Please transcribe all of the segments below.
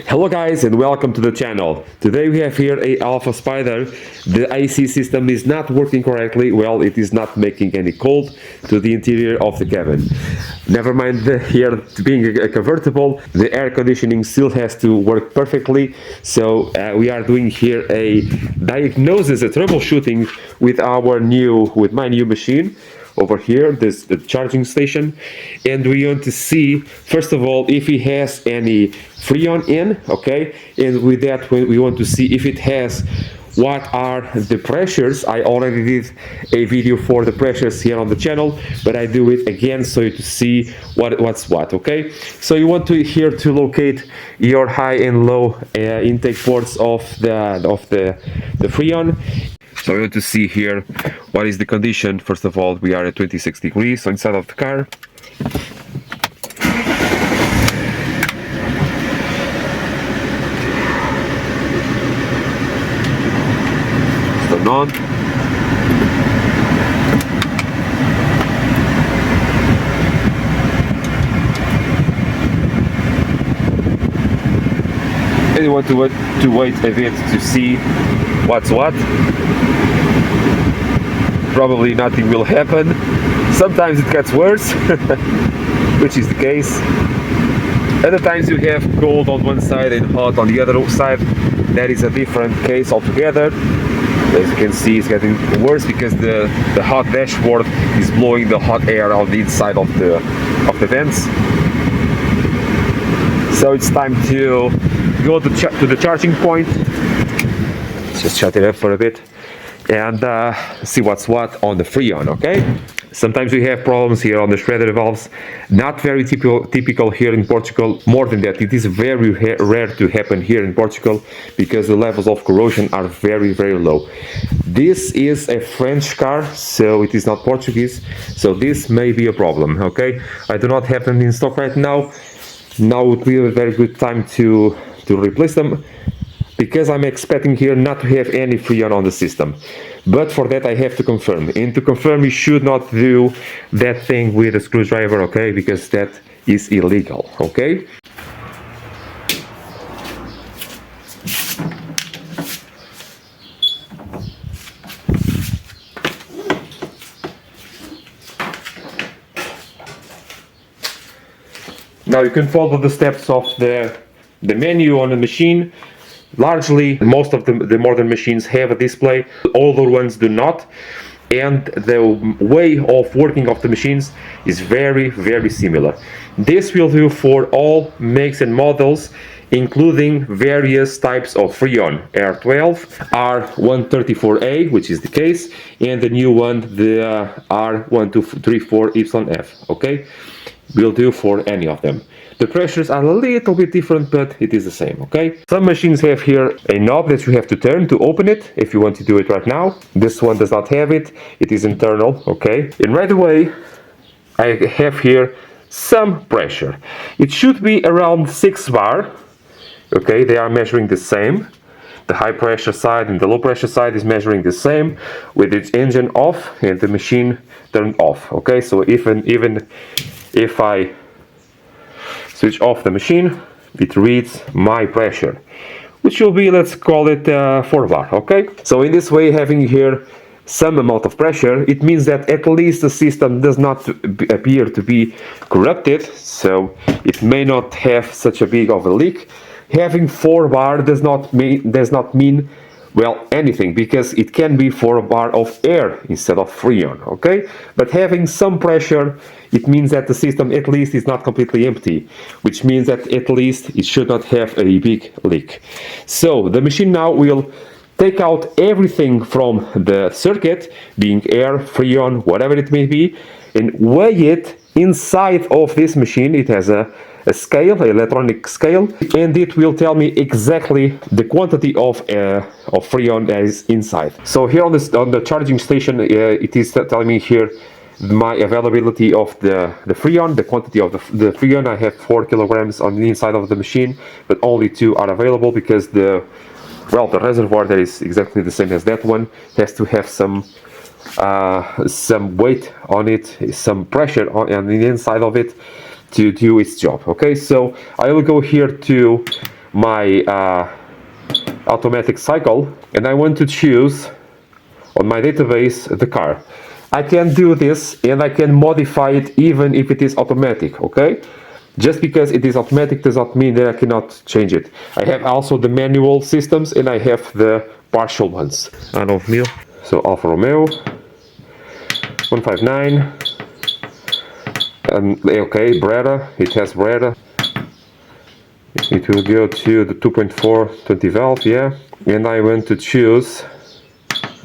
Hello guys and welcome to the channel. Today we have here a Alfa Spider. The AC system is not working correctly. Well, it is not making any cold to the interior of the cabin. Never mind here being a convertible, the air conditioning still has to work perfectly. So we are doing here a diagnosis, a troubleshooting with my new machine. Over here, this the charging station, and we want to see first of all if it has any freon in, okay, and with that we want to see if it has what are the pressures. I already did a video for the pressures here on the channel, but I do it again so you to see what's what. Okay, so you want to here to locate your high and low intake ports of the freon. So we want to see here what is the condition. First of all, we are at 26 degrees so inside of the car. Turn on. And you want to wait a bit to see what's what. Probably nothing will happen. Sometimes it gets worse, which is the case. Other times you have cold on one side and hot on the other side. That is a different case altogether. As you can see, it's getting worse because the hot dashboard is blowing the hot air on the inside of the vents. So it's time to go to the charging point. Let's just shut it up for a bit and see what's what on the freon. Okay, sometimes we have problems here on the shredder valves. Not very typical here in Portugal. More than that, it is very rare to happen here in Portugal because the levels of corrosion are very low. This is a French car, so it is not Portuguese, so this may be a problem. Okay, I do not have them in stock right now. Now would be a very good time to replace them, because I'm expecting here not to have any freon on the system. But for that I have to confirm. And to confirm, you should not do that thing with a screwdriver, okay? Because that is illegal, okay? Now you can follow the steps of the menu on the machine. Largely, most of the modern machines have a display, older ones do not, and the way of working of the machines is very similar. This will do for all makes and models, including various types of freon, R12, R134A, which is the case, and the new one, the R1234YF, okay? Will do for any of them. The pressures are a little bit different, but it is the same, okay? Some machines have here a knob that you have to turn to open it, if you want to do it right now. This one does not have it, it is internal, okay? And right away, I have here some pressure. It should be around 6 bar, okay? They are measuring the same. The high pressure side and the low pressure side is measuring the same, with its engine off and the machine turned off, okay? So even if I switch off the machine, it reads my pressure, which will be, let's call it 4 bar, okay? So in this way, having here some amount of pressure, it means that at least the system does not appear to be corrupted, so it may not have such a big of a leak. Having 4 bar does not mean well, anything, because it can be 4 bar of air instead of freon, okay? But having some pressure, it means that the system at least is not completely empty, which means that at least it should not have a big leak. So the machine now will take out everything from the circuit, being air, freon, whatever it may be, and weigh it inside of this machine. It has a scale, an electronic scale, and it will tell me exactly the quantity of freon that is inside. So here on the charging station, it is telling me here my availability of the freon, the quantity of the freon. I have 4 kilograms on the inside of the machine, but only 2 are available because the reservoir that is exactly the same as that one has to have some weight on it, some pressure on the inside of it to do its job. Okay, so I will go here to my automatic cycle, and I want to choose on my database the car. I can do this and I can modify it even if it is automatic, okay? Just because it is automatic does not mean that I cannot change it. I have also the manual systems and I have the partial ones. Alfa Romeo. So Alfa Romeo 159. Okay, Brera. It has Brera. It will go to the 2.4 20 valve, yeah. And I want to choose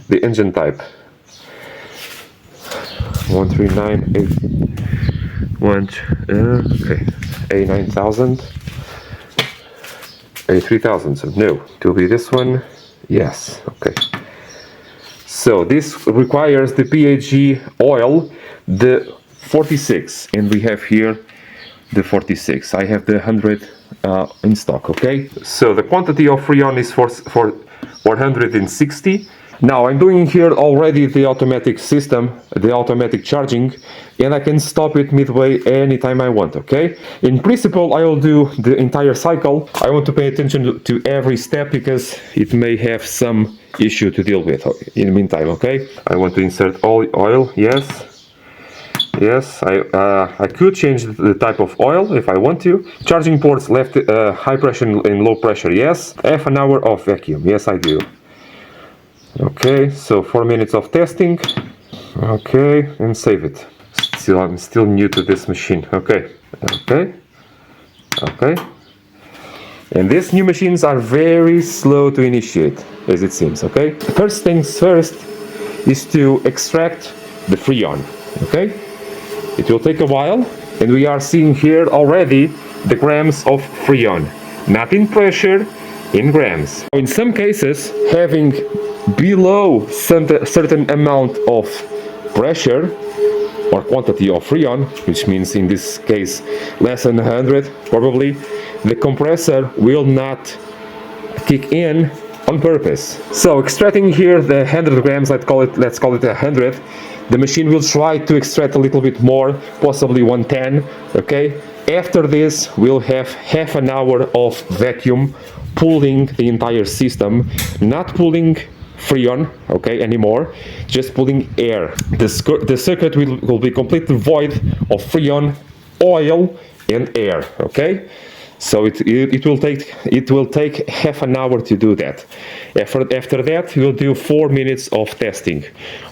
the engine type. 139 okay, A9000, A3000. So no, it will be this one. Yes, okay. So this requires the PHG oil, the 46, and we have here the 46. I have the 100 in stock. Okay. So the quantity of Freon is for 160. Now I'm doing here already the automatic system, the automatic charging, and I can stop it midway anytime I want, okay? In principle, I will do the entire cycle. I want to pay attention to every step because it may have some issue to deal with in the meantime, okay? I want to insert oil, yes. Yes, I could change the type of oil if I want to. Charging ports left high pressure and low pressure, yes. Half an hour of vacuum, yes I do. Okay, so 4 minutes of testing. Okay, and save it. I'm still new to this machine. Okay, okay, okay. And these new machines are very slow to initiate, as it seems. Okay. First things first is to extract the Freon. Okay. It will take a while, and we are seeing here already the grams of Freon, not in pressure, in grams. In some cases, having below certain amount of pressure or quantity of Freon, which means in this case less than 100 probably, the compressor will not kick in on purpose. So extracting here the 100 grams, let's call it 100, the machine will try to extract a little bit more, possibly 110, okay? After this we'll have half an hour of vacuum pulling the entire system, not pulling Freon, okay, anymore, just pulling air. The circuit will be completely void of Freon, oil and air, okay? So it will take half an hour to do that. After that we'll do 4 minutes of testing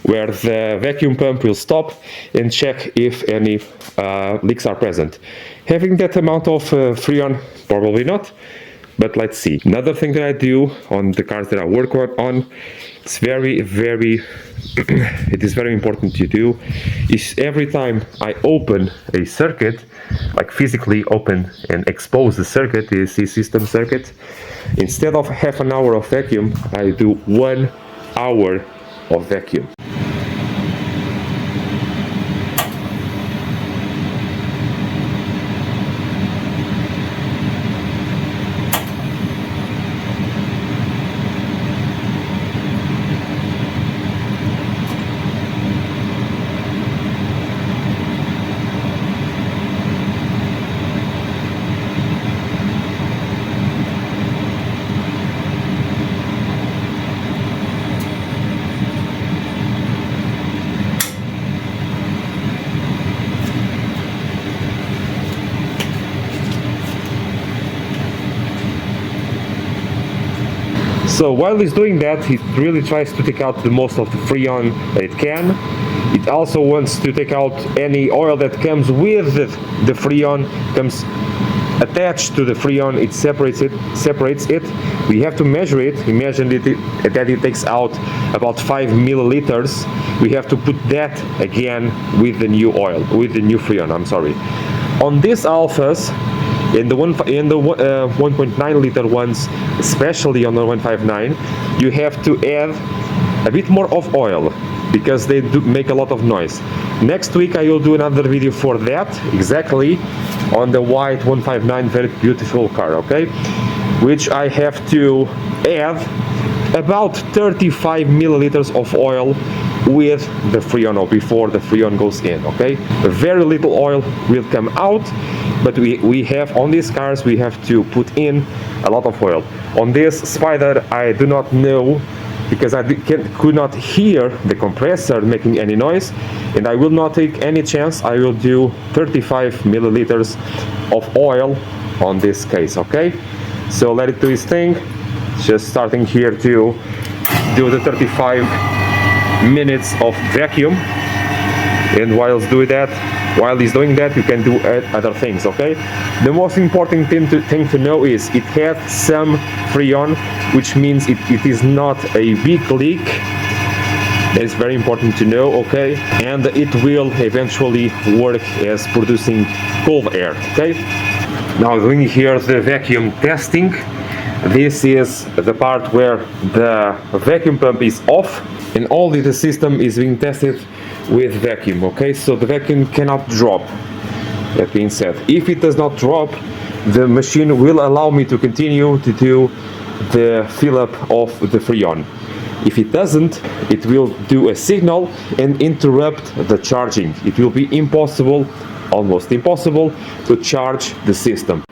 where the vacuum pump will stop and check if any leaks are present. Having that amount of Freon, probably not. But let's see. Another thing that I do on the cars that I work on, it's it is very important to do, is every time I open a circuit, like physically open and expose the circuit, the system circuit, instead of half an hour of vacuum, I do 1 hour of vacuum. So while it's doing that, it really tries to take out the most of the Freon that it can. It also wants to take out any oil that comes with the Freon, comes attached to the Freon. It separates it. We have to measure it. Imagine that it takes out about 5 milliliters. We have to put that again with the new oil, with the new Freon, I'm sorry. On these Alphas, in the 1.9 liter ones, especially on the 159, you have to add a bit more of oil because they do make a lot of noise. Next week I will do another video for that, exactly on the white 159, very beautiful car, okay? Which I have to add about 35 milliliters of oil with the Freon or before the Freon goes in, okay? Very little oil will come out, but we have on these cars, we have to put in a lot of oil. On this Sipder, I do not know, because I could not hear the compressor making any noise, and I will not take any chance. I will do 35 milliliters of oil on this case, okay? So let it do its thing. Just starting here to do the 35 minutes of vacuum, and while he's doing that, you can do other things, okay? The most important thing to know is it has some Freon, which means it is not a big leak. That's very important to know, okay? And it will eventually work as producing cold air, okay? Now doing here the vacuum testing. This is the part where the vacuum pump is off, and only the system is being tested with vacuum, okay? So the vacuum cannot drop. That being said, if it does not drop, the machine will allow me to continue to do the fill up of the Freon. If it doesn't, it will do a signal and interrupt the charging. It will be impossible, almost impossible, to charge the system.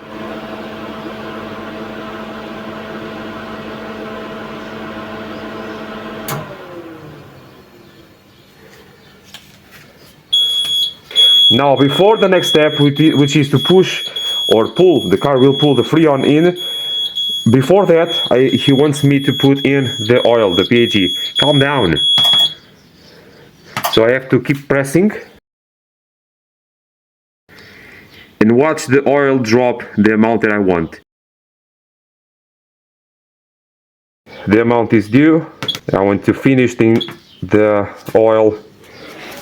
Now, before the next step, which is to push or pull, the car will pull the Freon in. Before that, he wants me to put in the oil, the PAG. Calm down. So I have to keep pressing and watch the oil drop the amount that I want. The amount is due. I want to finish the oil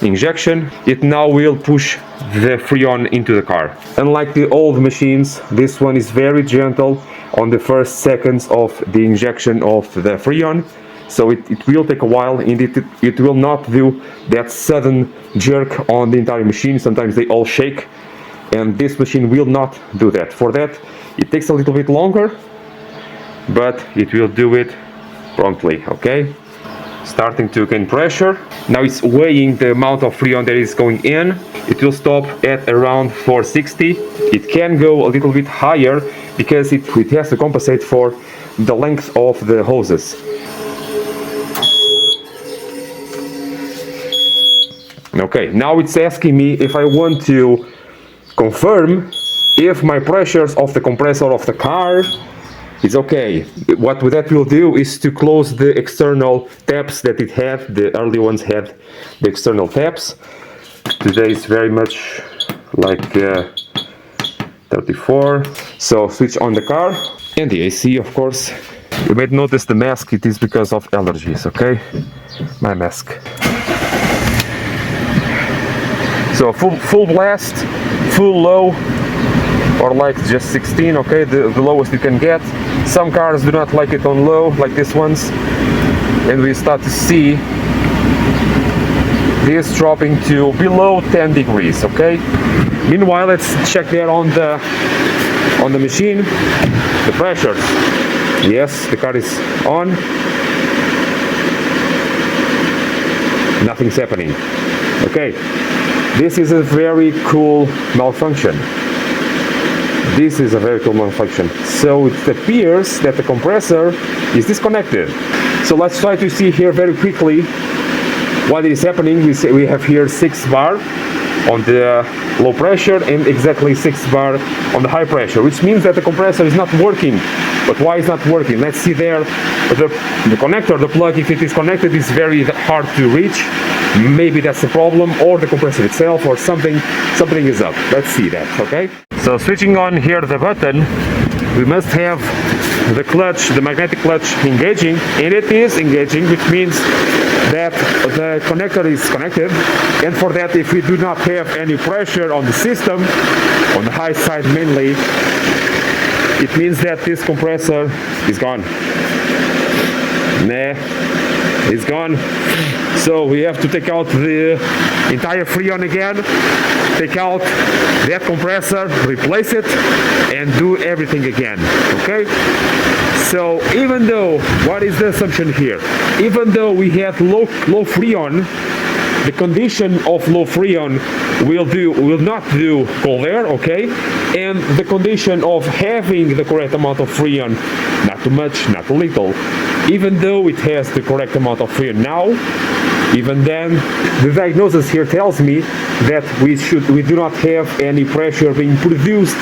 injection. It now will push the Freon into the car. Unlike the old machines, this one is very gentle on the first seconds of the injection of the Freon, so it will take a while, and it will not do that sudden jerk on the entire machine. Sometimes they all shake, and this machine will not do that. For that, it takes a little bit longer, but it will do it promptly, okay? Starting to gain pressure. Now it's weighing the amount of Freon that is going in. It will stop at around 460. It can go a little bit higher because it has to compensate for the length of the hoses. Okay, now it's asking me if I want to confirm if my pressures of the compressor of the car is okay. What that will do is to close the external taps that it had. The early ones had the external taps. Today is very much like 34. So switch on the car and the AC, of course. You might notice the mask, it is because of allergies, okay? My mask. So full blast, full low, or like just 16, okay, the lowest you can get. Some cars do not like it on low, like this ones, and we start to see this dropping to below 10 degrees, okay? Meanwhile, let's check there on the machine, the pressures. Yes, the car is on. Nothing's happening. Okay, this is a very cool malfunction. This is a very cool malfunction. So it appears that the compressor is disconnected. So let's try to see here very quickly what is happening. We have here 6 bar on the low pressure and exactly 6 bar on the high pressure, which means that the compressor is not working. But why is not working? Let's see there the connector, the plug, if it is connected, is very hard to reach. Maybe that's the problem, or the compressor itself, or something is up. Let's see that, okay? So switching on here the button, we must have the clutch, the magnetic clutch engaging, and it is engaging, which means that the connector is connected. And for that, if we do not have any pressure on the system, on the high side mainly, it means that this compressor is gone. Nah, it's gone. So we have to take out the entire Freon again, take out that compressor, replace it, and do everything again, okay? So even though, what is the assumption here? Even though we have low freon, the condition of low freon will not do cold air, okay? And the condition of having the correct amount of freon, not too much, not too little, even though it has the correct amount of freon now, even then, the diagnosis here tells me that we do not have any pressure being produced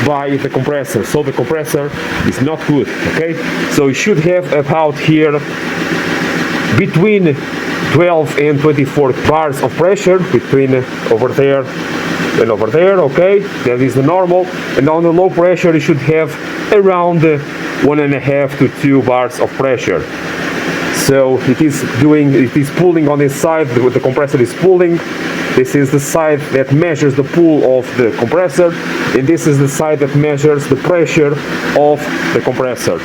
by the compressor, so the compressor is not good, okay? So you should have about here between 12 and 24 bars of pressure, between over there and over there, okay? That is the normal. And on the low pressure you should have around 1.5 to 2 bars of pressure. So it is pulling on this side, the compressor is pulling. This is the side that measures the pull of the compressor, and this is the side that measures the pressure of the compressor.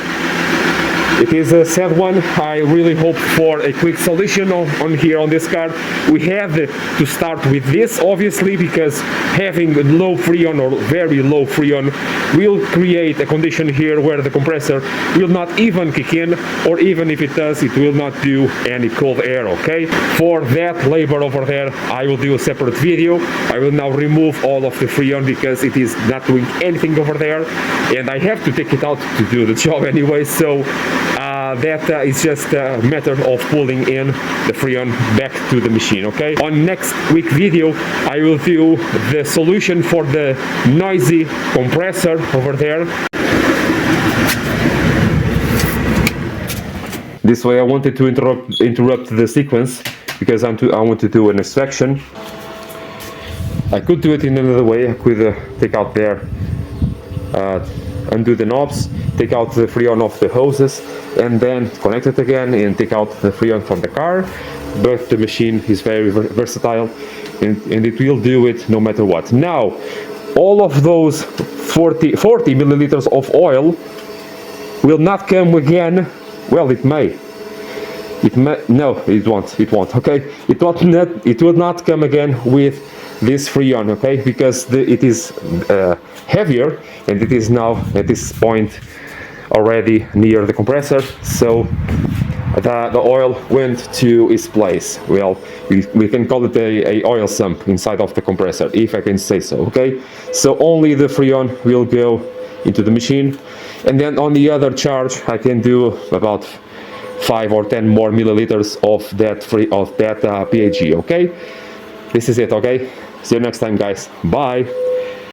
It is a sad one. I really hope for a quick solution on here on this car. We had to start with this, obviously, because having low freon or very low freon will create a condition here where the compressor will not even kick in, or even if it does, it will not do any cold air, okay? For that labor over there, I will do a separate video. I will now remove all of the freon because it is not doing anything over there, and I have to take it out to do the job anyway, so that is just a matter of pulling in the freon back to the machine, okay? On next week video, I will do the solution for the noisy compressor over there. This way I wanted to interrupt the sequence because I want to do an extraction. I could do it in another way. I could take out there, undo the knobs, take out the freon off the hoses, and then connect it again and take out the freon from the car. But the machine is very versatile, and it will do it no matter what. Now, all of those 40 milliliters of oil will not come again. Well, it may. No, it won't. Okay, it will not come again with this freon, okay, because it is heavier, and it is now at this point already near the compressor, so the oil went to its place. Well, we can call it a oil sump inside of the compressor, if I can say so, okay? So only the freon will go into the machine, and then on the other charge I can do about 5 or 10 more milliliters of that PAG, okay? This is it, okay? See you next time, guys. Bye.